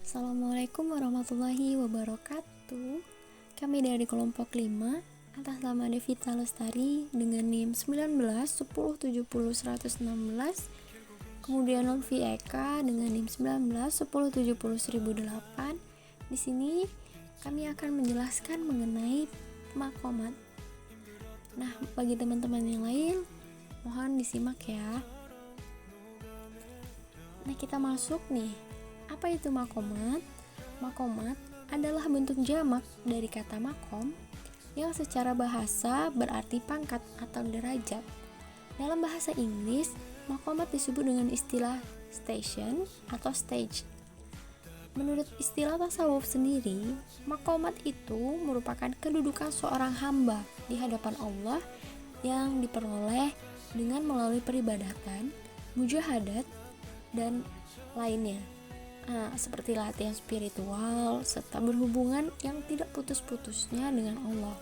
Assalamualaikum warahmatullahi wabarakatuh. Kami dari kelompok 5 atas nama Devita Lestari dengan NIM 19 10 70 116. Kemudian Nolvi Eka dengan NIM 19 10 70 1008. Di sini kami akan menjelaskan mengenai makomat. Nah, bagi teman-teman yang lain mohon disimak ya. Nah, kita masuk nih. Apa itu makomat? Makomat adalah bentuk jamak dari kata makom yang secara bahasa berarti pangkat atau derajat. Dalam bahasa Inggris, makomat disebut dengan istilah station atau stage. Menurut istilah tasawuf sendiri, makomat itu merupakan kedudukan seorang hamba di hadapan Allah yang diperoleh dengan melalui peribadatan, mujahadat, dan lainnya. Seperti latihan spiritual serta berhubungan yang tidak putus-putusnya dengan Allah.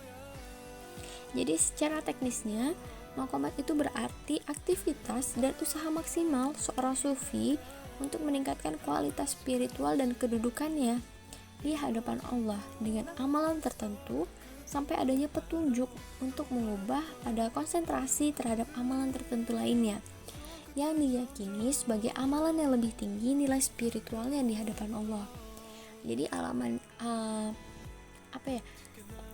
Jadi secara teknisnya, makomat itu berarti aktivitas dan usaha maksimal seorang sufi untuk meningkatkan kualitas spiritual dan kedudukannya di hadapan Allah dengan amalan tertentu sampai adanya petunjuk untuk mengubah pada konsentrasi terhadap amalan tertentu lainnya yang diyakini sebagai amalan yang lebih tinggi nilai spiritualnya di hadapan Allah. Jadi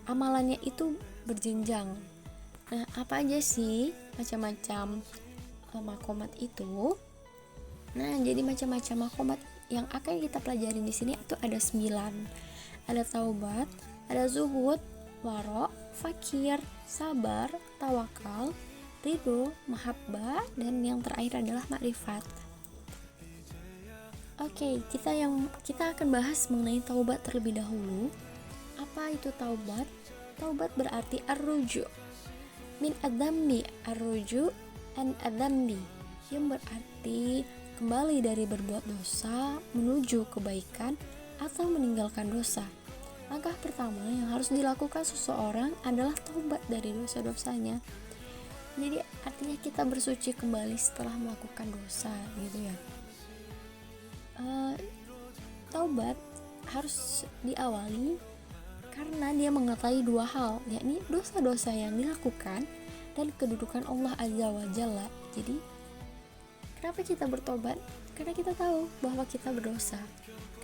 amalannya itu berjenjang. Nah, apa aja sih macam-macam makomat itu? Nah, jadi macam-macam makomat yang akan kita pelajari di sini itu ada 9. Ada taubat, ada zuhud, waro, fakir, sabar, tawakal, ridho, mahabbah, dan yang terakhir adalah makrifat. Oke, kita akan bahas mengenai taubat terlebih dahulu. Apa itu taubat? Taubat berarti ar-ruju' min adzambi, ar-ruju' an adzambi, yang berarti kembali dari berbuat dosa menuju kebaikan atau meninggalkan dosa. Langkah pertama yang harus dilakukan seseorang adalah taubat dari dosa-dosanya. Jadi artinya kita bersuci kembali setelah melakukan dosa gitu ya. Taubat harus diawali karena dia mengetahui dua hal, yakni dosa-dosa yang dilakukan dan kedudukan Allah Azza wa Jalla. Jadi kenapa kita bertobat? Karena kita tahu bahwa kita berdosa.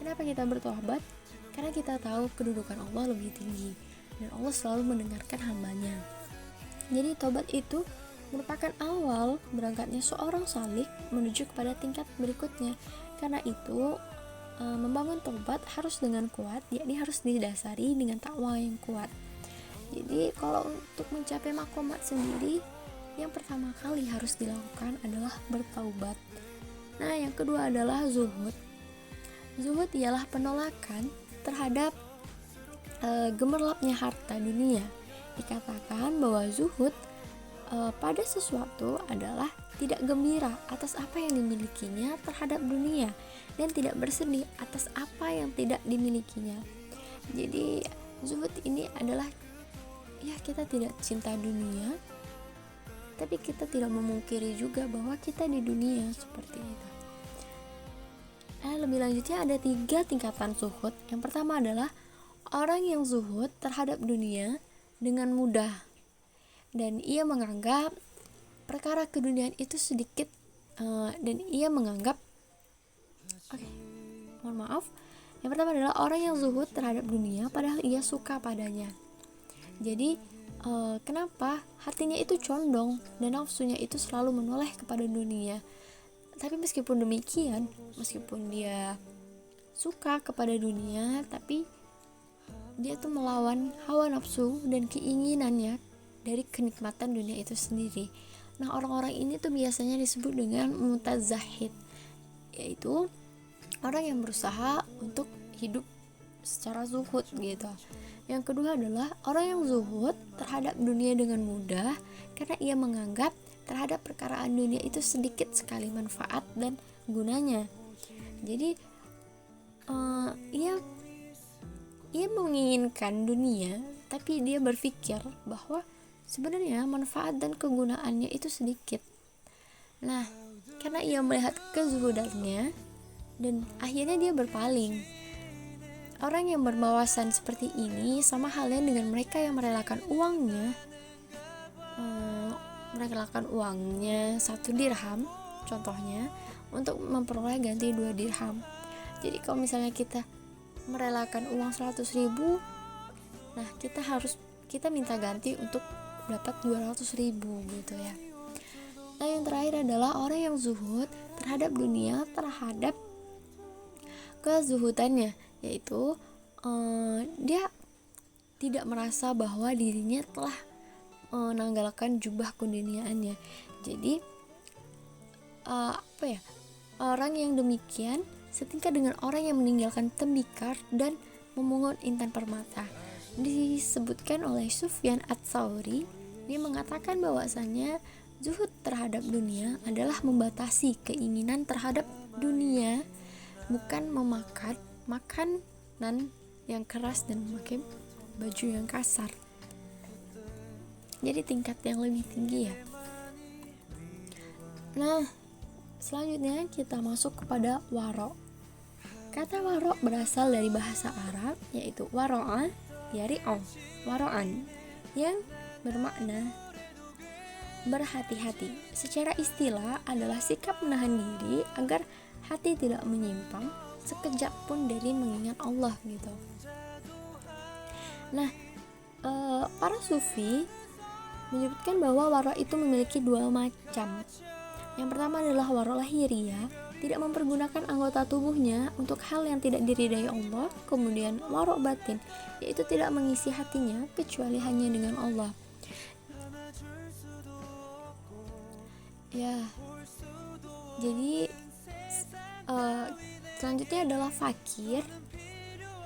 Kenapa kita bertobat? Karena kita tahu kedudukan Allah lebih tinggi dan Allah selalu mendengarkan hambanya. Jadi tobat itu merupakan awal berangkatnya seorang salik menuju kepada tingkat berikutnya. Karena itu membangun tobat harus dengan kuat, yakni harus didasari dengan takwa yang kuat. Jadi kalau untuk mencapai makomat sendiri, yang pertama kali harus dilakukan adalah bertaubat. Nah, yang kedua adalah zuhud. Zuhud ialah penolakan terhadap gemerlapnya harta dunia. Dikatakan bahwa zuhud pada sesuatu adalah tidak gembira atas apa yang dimilikinya terhadap dunia dan tidak bersedih atas apa yang tidak dimilikinya. Jadi zuhud ini adalah kita tidak cinta dunia, tapi kita tidak memungkiri juga bahwa kita di dunia seperti itu. Lebih lanjutnya ada 3 tingkatan zuhud. Yang pertama adalah orang yang zuhud terhadap dunia dengan mudah dan ia menganggap perkara keduniaan itu sedikit dan ia menganggap yang pertama adalah orang yang zuhud terhadap dunia padahal ia suka padanya. Jadi kenapa hatinya itu condong dan nafsunya itu selalu menoleh kepada dunia. Tapi meskipun demikian, meskipun dia suka kepada dunia, tapi dia tuh melawan hawa nafsu dan keinginannya dari kenikmatan dunia itu sendiri. Nah, orang-orang ini tuh biasanya disebut dengan mutazahid, yaitu orang yang berusaha untuk hidup secara zuhud gitu. Yang kedua adalah orang yang zuhud terhadap dunia dengan mudah karena ia menganggap terhadap perkaraan dunia itu sedikit sekali manfaat dan gunanya. Jadi ia menginginkan dunia, tapi dia berpikir bahwa sebenarnya manfaat dan kegunaannya itu sedikit. Nah, karena ia melihat kezuhudannya dan akhirnya dia berpaling. Orang yang berwawasan seperti ini sama halnya dengan mereka yang merelakan uangnya 1 dirham contohnya untuk memperoleh ganti 2 dirham. Jadi kalau misalnya kita merelakan uang 100.000, nah kita minta ganti untuk dapat 200.000 gitu ya. Nah yang terakhir adalah orang yang zuhud terhadap dunia, terhadap kezuhudannya, yaitu dia tidak merasa bahwa dirinya telah menanggalkan jubah keduniaannya. Jadi orang yang demikian setingkat dengan orang yang meninggalkan tembikar dan memungut intan permata. Disebutkan oleh Sufyan Ats-Tsauri, dia mengatakan bahwasanya zuhud terhadap dunia adalah membatasi keinginan terhadap dunia, bukan memakan makanan yang keras dan memakai baju yang kasar. Jadi tingkat yang lebih tinggi ya. Nah, selanjutnya kita masuk kepada waro. Kata waro berasal dari bahasa Arab, yaitu waro'a, yari'o, waro'an, yang bermakna berhati-hati. Secara istilah adalah sikap menahan diri agar hati tidak menyimpang sekejap pun dari mengingat Allah gitu. Nah, para sufi menyebutkan bahwa waro itu memiliki 2 macam. Yang pertama adalah waro lahiriah, tidak mempergunakan anggota tubuhnya untuk hal yang tidak diridai Allah. Kemudian waro batin, yaitu tidak mengisi hatinya kecuali hanya dengan Allah. Ya, jadi selanjutnya adalah fakir.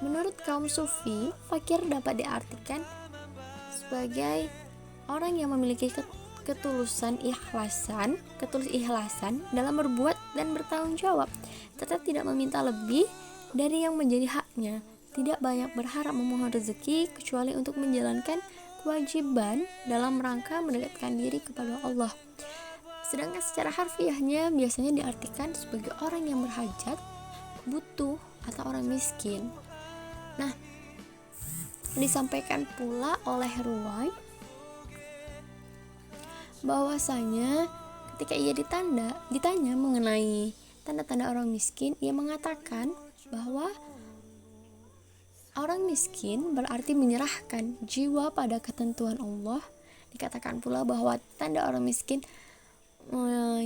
Menurut kaum sufi, fakir dapat diartikan sebagai orang yang memiliki ketulus ikhlasan dalam berbuat dan bertanggung jawab, tetap tidak meminta lebih dari yang menjadi haknya, tidak banyak berharap memohon rezeki kecuali untuk menjalankan kewajiban dalam rangka mendekatkan diri kepada Allah. Sedangkan secara harfiahnya biasanya diartikan sebagai orang yang berhajat, butuh, atau orang miskin. Nah, disampaikan pula oleh Ruwai bahwasanya ketika ia ditanya mengenai tanda-tanda orang miskin, ia mengatakan bahwa orang miskin berarti menyerahkan jiwa pada ketentuan Allah. Dikatakan pula bahwa tanda orang miskin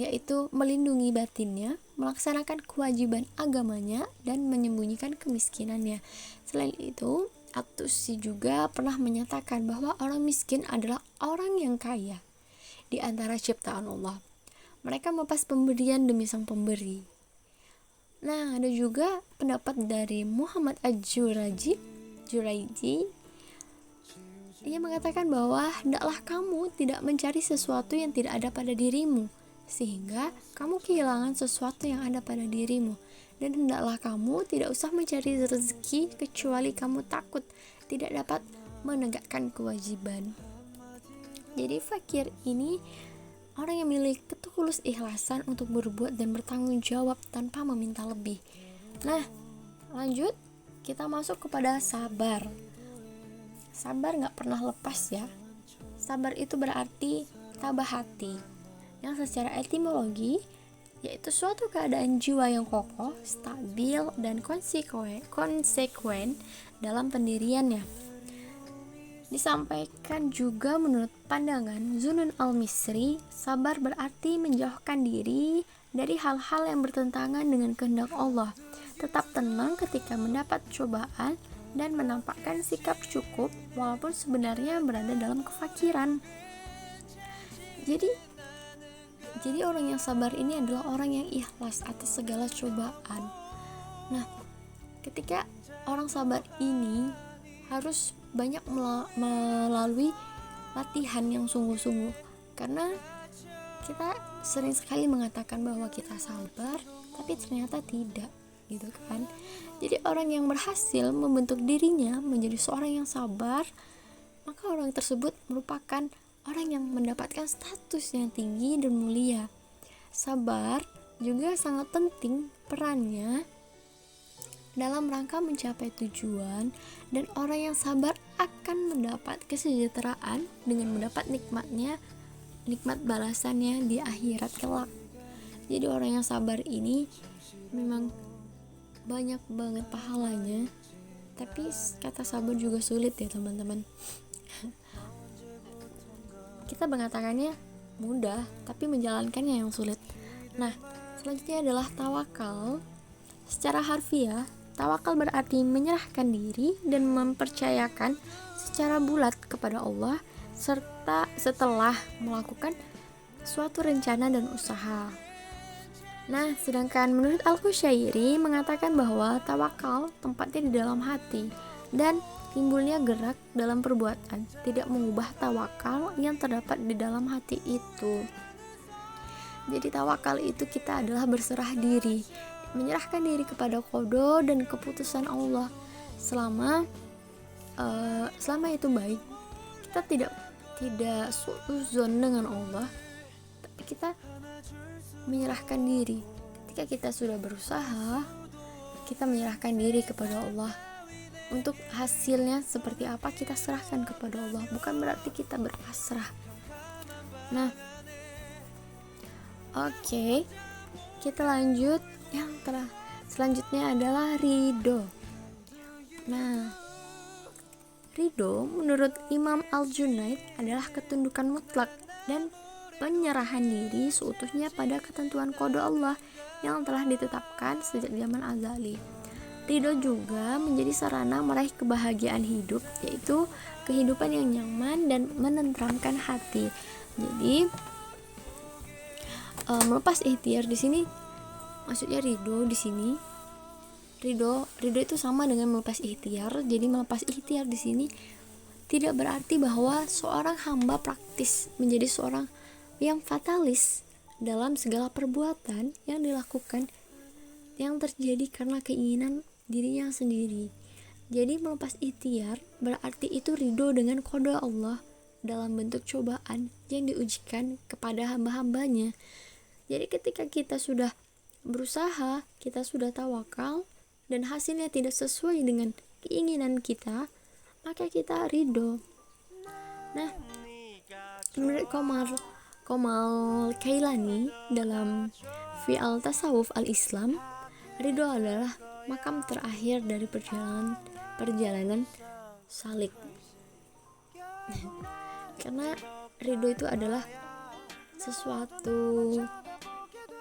yaitu melindungi batinnya, melaksanakan kewajiban agamanya, dan menyembunyikan kemiskinannya. Selain itu, At-Tusi juga pernah menyatakan bahwa orang miskin adalah orang yang kaya di antara ciptaan Allah. Mereka melepas pemberian demi sang pemberi. Nah, ada juga pendapat dari Muhammad Al-Juraiji. Ia mengatakan bahwa hendaklah kamu tidak mencari sesuatu yang tidak ada pada dirimu, sehingga kamu kehilangan sesuatu yang ada pada dirimu. Dan hendaklah kamu tidak usah mencari rezeki kecuali kamu takut tidak dapat menegakkan kewajiban. Jadi fakir ini orang yang memiliki ketulus ikhlasan untuk berbuat dan bertanggung jawab tanpa meminta lebih. Nah, lanjut kita masuk kepada sabar. Sabar gak pernah lepas ya. Sabar itu berarti tabah hati, yang secara etimologi yaitu suatu keadaan jiwa yang kokoh, stabil, dan konsekuen dalam pendiriannya. Disampaikan juga menurut pandangan Zunun al-Misri, sabar berarti menjauhkan diri dari hal-hal yang bertentangan dengan kehendak Allah, tetap tenang ketika mendapat cobaan, dan menampakkan sikap cukup walaupun sebenarnya berada dalam kefakiran. Jadi orang yang sabar ini adalah orang yang ikhlas atas segala cobaan. Nah, ketika orang sabar ini harus banyak melalui latihan yang sungguh-sungguh, karena kita sering sekali mengatakan bahwa kita sabar, tapi ternyata tidak, gitu kan. Jadi orang yang berhasil membentuk dirinya menjadi seorang yang sabar, maka orang tersebut merupakan orang yang mendapatkan status yang tinggi dan mulia. Sabar juga sangat penting perannya dalam rangka mencapai tujuan, dan orang yang sabar akan mendapat kesejahteraan dengan mendapat nikmat balasannya di akhirat kelak. Jadi orang yang sabar ini memang banyak banget pahalanya, tapi kata sabar juga sulit ya teman-teman. Kita mengatakannya mudah, tapi menjalankannya yang sulit. Nah, selanjutnya adalah tawakal. Secara harfiah, tawakal berarti menyerahkan diri dan mempercayakan secara bulat kepada Allah serta setelah melakukan suatu rencana dan usaha. Nah, sedangkan menurut Al-Qushairi mengatakan bahwa tawakal tempatnya di dalam hati dan timbulnya gerak dalam perbuatan, tidak mengubah tawakal yang terdapat di dalam hati itu. Jadi tawakal itu kita adalah berserah diri, menyerahkan diri kepada qada dan keputusan Allah. Selama itu baik, kita tidak suudzon dengan Allah, tapi kita menyerahkan diri. Ketika kita sudah berusaha, kita menyerahkan diri kepada Allah. Untuk hasilnya seperti apa kita serahkan kepada Allah, bukan berarti kita berpasrah. Nah, oke, kita lanjut. Yang selanjutnya adalah ridho. Nah, ridho menurut Imam Al-Junaid adalah ketundukan mutlak dan penyerahan diri seutuhnya pada ketentuan qada Allah yang telah ditetapkan sejak zaman azali. Ridho juga menjadi sarana meraih kebahagiaan hidup, yaitu kehidupan yang nyaman dan menenteramkan hati. Jadi melepas ikhtiar di sini maksudnya ridho di sini. Ridho itu sama dengan melepas ikhtiar. Jadi melepas ikhtiar di sini tidak berarti bahwa seorang hamba praktis menjadi seorang yang fatalis dalam segala perbuatan yang dilakukan yang terjadi karena keinginan dirinya sendiri. Jadi melepas ikhtiar berarti itu ridho dengan qada Allah dalam bentuk cobaan yang diujikan kepada hamba-hambanya. Jadi ketika kita sudah berusaha, kita sudah tawakal dan hasilnya tidak sesuai dengan keinginan kita, maka kita ridho. Nah, menurut Kamal Kailani dalam Fi'al Tasawuf Al-Islam, ridho adalah makam terakhir dari perjalanan salik. Karena ridho itu adalah sesuatu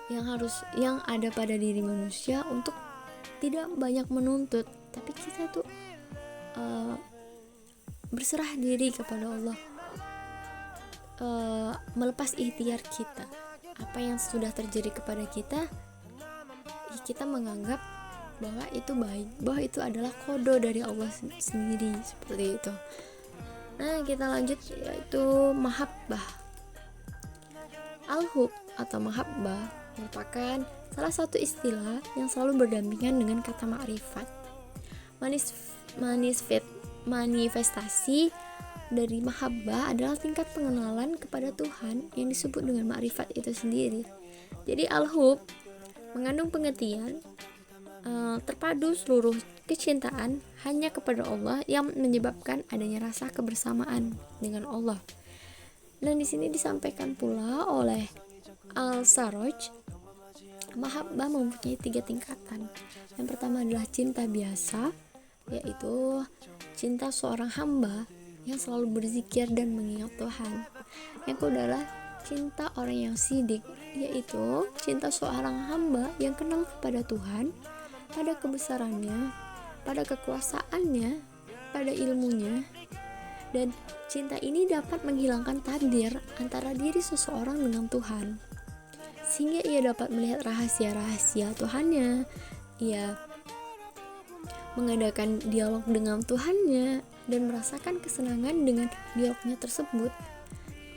yang ada pada diri manusia untuk tidak banyak menuntut, tapi kita tuh berserah diri kepada Allah, melepas ikhtiar kita. Apa yang sudah terjadi kepada kita, kita menganggap bahwa itu baik, bahwa itu adalah qada dari Allah sendiri, seperti itu. Nah, kita lanjut, yaitu mahabbah. Al-hub atau mahabbah merupakan salah satu istilah yang selalu berdampingan dengan kata ma'rifat. Manifestasi dari mahabbah adalah tingkat pengenalan kepada Tuhan yang disebut dengan ma'rifat itu sendiri. Jadi al-hub mengandung pengertian terpadu seluruh kecintaan hanya kepada Allah yang menyebabkan adanya rasa kebersamaan dengan Allah. Dan di sini disampaikan pula oleh Al-Sarraj, mahabbah mempunyai 3 tingkatan. Yang pertama adalah cinta biasa, yaitu cinta seorang hamba yang selalu berzikir dan mengingat Tuhan. Yang kedua adalah cinta orang yang sidik, yaitu cinta seorang hamba yang kenal kepada Tuhan, pada kebesarannya, pada kekuasaannya, pada ilmunya. Dan cinta ini dapat menghilangkan takdir antara diri seseorang dengan Tuhan, sehingga ia dapat melihat rahasia-rahasia Tuhannya. Ia mengadakan dialog dengan Tuhannya dan merasakan kesenangan dengan dialognya tersebut.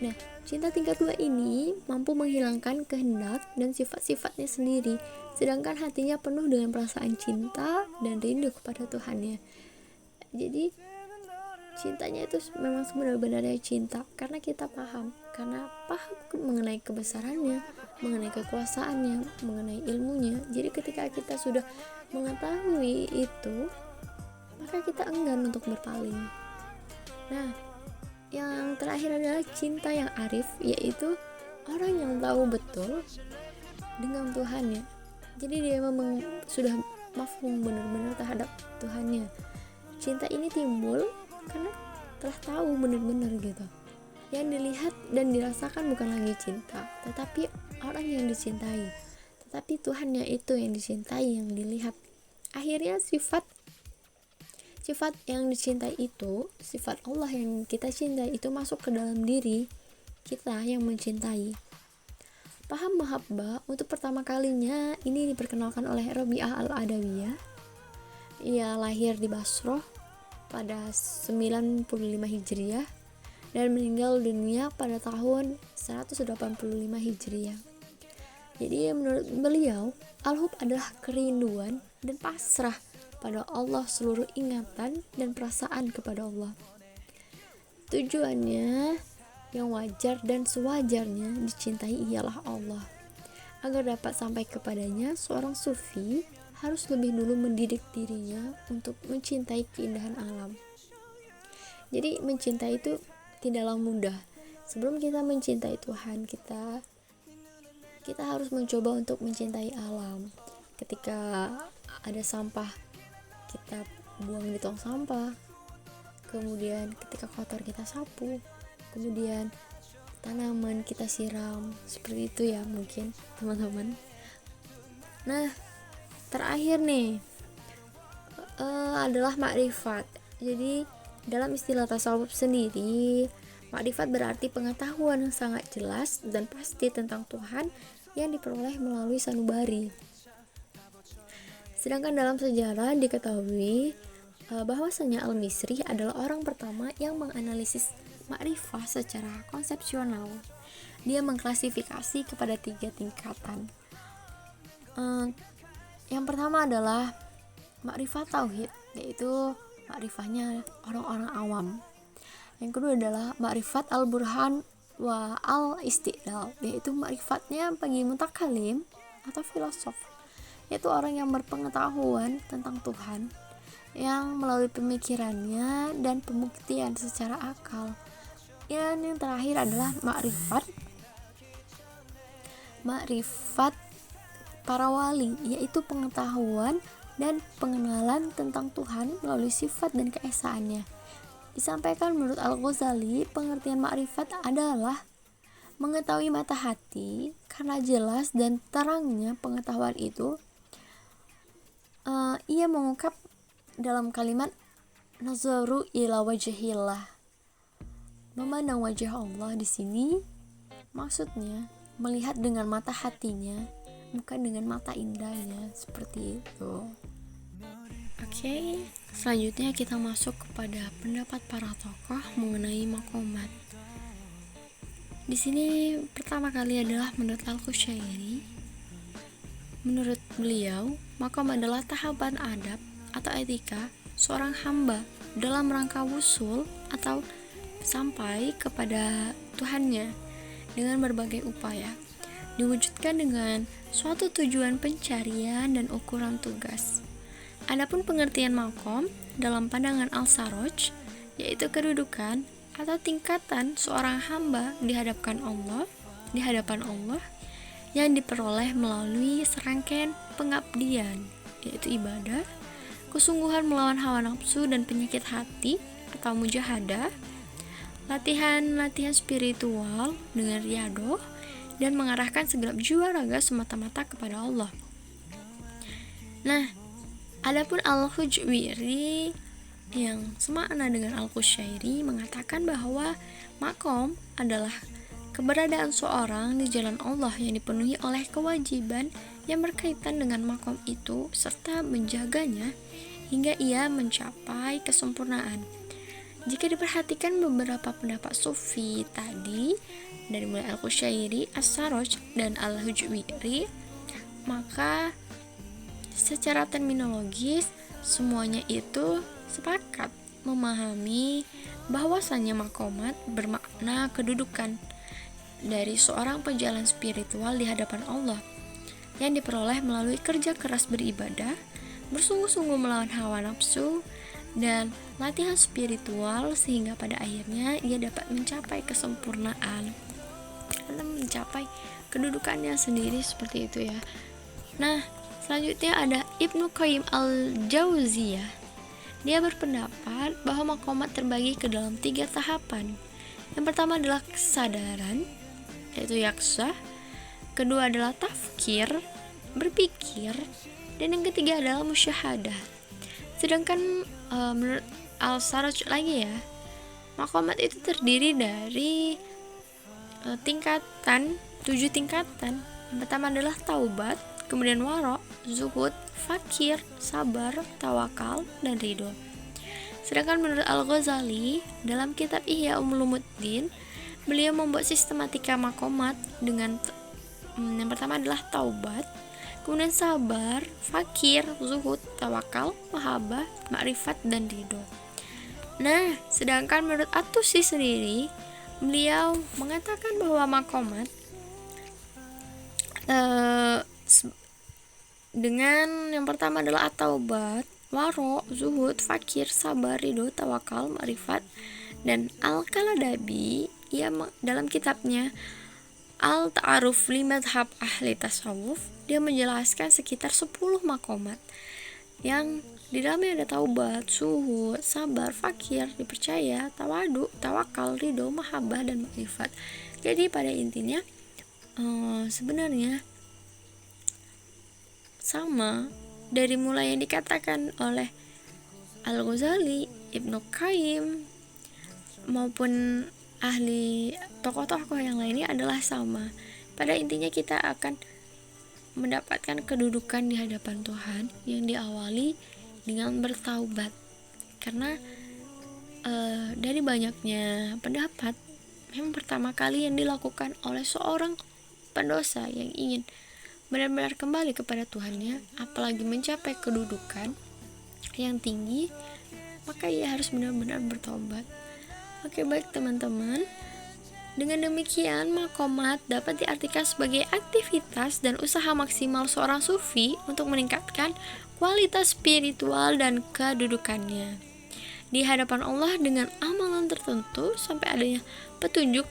Nah, cinta tingkat 2 ini mampu menghilangkan kehendak dan sifat-sifatnya sendiri, sedangkan hatinya penuh dengan perasaan cinta dan rindu kepada Tuhannya. Jadi cintanya itu memang sebenar-benarnya cinta karena kita paham mengenai kebesarannya, mengenai kekuasaannya, mengenai ilmunya. Jadi ketika kita sudah mengetahui itu, maka kita enggan untuk berpaling. Nah, yang terakhir adalah cinta yang arif, yaitu orang yang tahu betul dengan Tuhannya. Jadi dia memang sudah mafhum benar-benar terhadap Tuhannya. Cinta ini timbul karena telah tahu benar-benar gitu. Yang dilihat dan dirasakan bukan lagi cinta, tetapi orang yang dicintai. Tetapi Tuhannya itu yang dicintai, yang dilihat. Akhirnya sifat yang dicintai itu, sifat Allah yang kita cintai itu masuk ke dalam diri kita yang mencintai. Paham mahabbah untuk pertama kalinya ini diperkenalkan oleh Rabi'ah al-Adawiyah. Ia lahir di Basrah pada 95 Hijriah dan meninggal dunia pada tahun 185 Hijriah. Jadi menurut beliau, al-hub adalah kerinduan dan pasrah pada Allah, seluruh ingatan dan perasaan kepada Allah. Tujuannya yang wajar dan sewajarnya dicintai ialah Allah. Agar dapat sampai kepadanya, seorang sufi harus lebih dulu mendidik dirinya untuk mencintai keindahan alam. Jadi mencintai itu tidaklah mudah. Sebelum kita mencintai Tuhan, kita harus mencoba untuk mencintai alam. Ketika ada sampah, kita buang di tong sampah. Kemudian ketika kotor kita sapu. Kemudian tanaman kita siram. Seperti itu ya mungkin teman-teman. Nah, terakhir nih adalah makrifat. Jadi dalam istilah tasawuf sendiri, makrifat berarti pengetahuan yang sangat jelas dan pasti tentang Tuhan yang diperoleh melalui sanubari. Sedangkan dalam sejarah diketahui bahwasanya Al-Misri adalah orang pertama yang menganalisis makrifah secara konsepsional. Dia mengklasifikasi kepada 3 tingkatan. Yang pertama adalah makrifah tauhid, yaitu makrifahnya orang-orang awam. Yang kedua adalah makrifat al-burhan wa al-istidlal, yaitu makrifatnya bagi mutakalim atau filosof, yaitu orang yang berpengetahuan tentang Tuhan yang melalui pemikirannya dan pembuktian secara akal. Yang terakhir adalah makrifat para wali, yaitu pengetahuan dan pengenalan tentang Tuhan melalui sifat dan keesaannya. Disampaikan menurut Al-Ghazali, pengertian makrifat adalah mengetahui mata hati karena jelas dan terangnya pengetahuan itu. Ia mengungkap dalam kalimat nazaru ila wajhillah, memandang wajah Allah. Di sini maksudnya melihat dengan mata hatinya, bukan dengan mata indahnya, seperti itu. Oke, selanjutnya kita masuk kepada pendapat para tokoh mengenai makomat. Di sini pertama kali adalah menurut Al-Qushairi. Menurut beliau, makom adalah tahapan adab atau etika seorang hamba dalam rangka wusul atau sampai kepada Tuhannya dengan berbagai upaya, diwujudkan dengan suatu tujuan pencarian dan ukuran tugas. Adapun pengertian makom dalam pandangan Al-Sarraj, yaitu kedudukan atau tingkatan seorang hamba di hadapan Allah yang diperoleh melalui serangkaian pengabdian, yaitu ibadah, kesungguhan melawan hawa nafsu dan penyakit hati atau mujahadah, latihan spiritual dengan riyadhah, dan mengarahkan segenap jiwa raga semata-mata kepada Allah. Nah, adapun Al-Hujwiri yang semakna dengan Al-Qushairi mengatakan bahwa makom adalah keberadaan seorang di jalan Allah yang dipenuhi oleh kewajiban yang berkaitan dengan makom itu serta menjaganya hingga ia mencapai kesempurnaan. Jika diperhatikan beberapa pendapat sufi tadi dari mulai Al-Qushairi, As-Sarraj, dan Al-Hujwiri, maka secara terminologis semuanya itu sepakat memahami bahwasannya makomat bermakna kedudukan dari seorang pejalan spiritual di hadapan Allah yang diperoleh melalui kerja keras beribadah, bersungguh-sungguh melawan hawa nafsu, dan latihan spiritual sehingga pada akhirnya ia dapat mencapai kesempurnaan atau mencapai kedudukannya sendiri seperti itu ya. Nah, selanjutnya ada Ibnu Qayyim al-Jauziyah. Dia berpendapat bahwa maqamat terbagi ke dalam 3 tahapan. Yang pertama adalah kesadaran, yaitu yaksa. Kedua adalah tafkir, berpikir. Dan yang ketiga adalah musyahadah. Sedangkan menurut Al-Sarraj lagi ya, maqamat itu terdiri dari 7 tingkatan. Yang pertama adalah taubat, kemudian wara', zuhud, fakir, sabar, tawakal, dan ridho. Sedangkan menurut Al-Ghazali dalam kitab Ihya Ulumuddin, beliau membuat sistematika maqamat dengan yang pertama adalah taubat, kemudian sabar, fakir, zuhud, tawakal, mahabbah, ma'rifat, dan ridho. Nah, sedangkan menurut At-Tusi sendiri, beliau mengatakan bahwa maqamat dengan yang pertama adalah at-taubat, waro, zuhud, fakir, sabar, ridho, tawakal, ma'rifat. Dan Al-Kaladabi ia dalam kitabnya Al-Ta'aruf li Madhab Ahli Tasawuf, dia menjelaskan sekitar 10 maqamat yang di dalamnya ada taubat, zuhud, sabar, fakir, dipercaya, tawadu, tawakal, ridho, mahabbah, dan ma'rifat. Jadi pada intinya sebenarnya sama dari mulai yang dikatakan oleh Al-Ghazali, Ibnu Qayyim maupun ahli tokoh-tokoh yang lainnya adalah sama. Pada intinya kita akan mendapatkan kedudukan di hadapan Tuhan yang diawali dengan bertaubat. Karena dari banyaknya pendapat, memang pertama kali yang dilakukan oleh seorang pendosa yang ingin benar-benar kembali kepada Tuhannya, apalagi mencapai kedudukan yang tinggi, maka ia harus benar-benar bertobat. Oke, baik teman-teman. Dengan demikian, maqamat dapat diartikan sebagai aktivitas dan usaha maksimal seorang sufi untuk meningkatkan kualitas spiritual dan kedudukannya di hadapan Allah dengan amalan tertentu sampai adanya petunjuk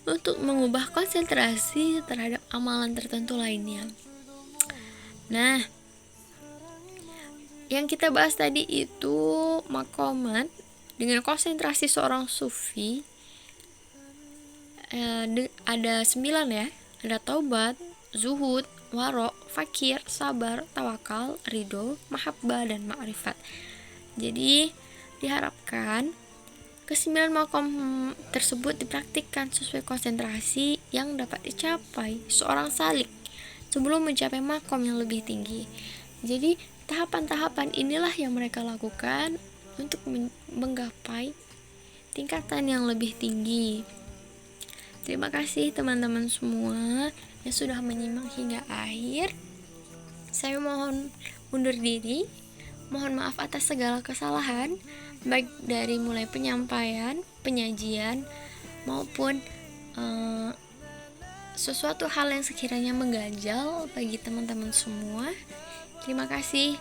untuk mengubah konsentrasi terhadap amalan tertentu lainnya. Nah, yang kita bahas tadi itu maqamat dengan konsentrasi seorang sufi. Ada 9 ya. Ada taubat, zuhud, waro', fakir, sabar, tawakal, ridho, mahabbah, dan ma'rifat. Jadi diharapkan ke-9 maqam tersebut dipraktikkan sesuai konsentrasi yang dapat dicapai seorang salik sebelum mencapai maqam yang lebih tinggi. Jadi tahapan-tahapan inilah yang mereka lakukan untuk menggapai tingkatan yang lebih tinggi. Terima kasih teman-teman semua yang sudah menyimak hingga akhir. Saya mohon undur diri. Mohon maaf atas segala kesalahan, baik dari mulai penyampaian, penyajian, maupun sesuatu hal yang sekiranya mengganjal bagi teman-teman semua. Terima kasih.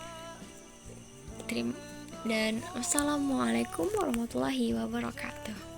Dan wassalamualaikum warahmatullahi wabarakatuh.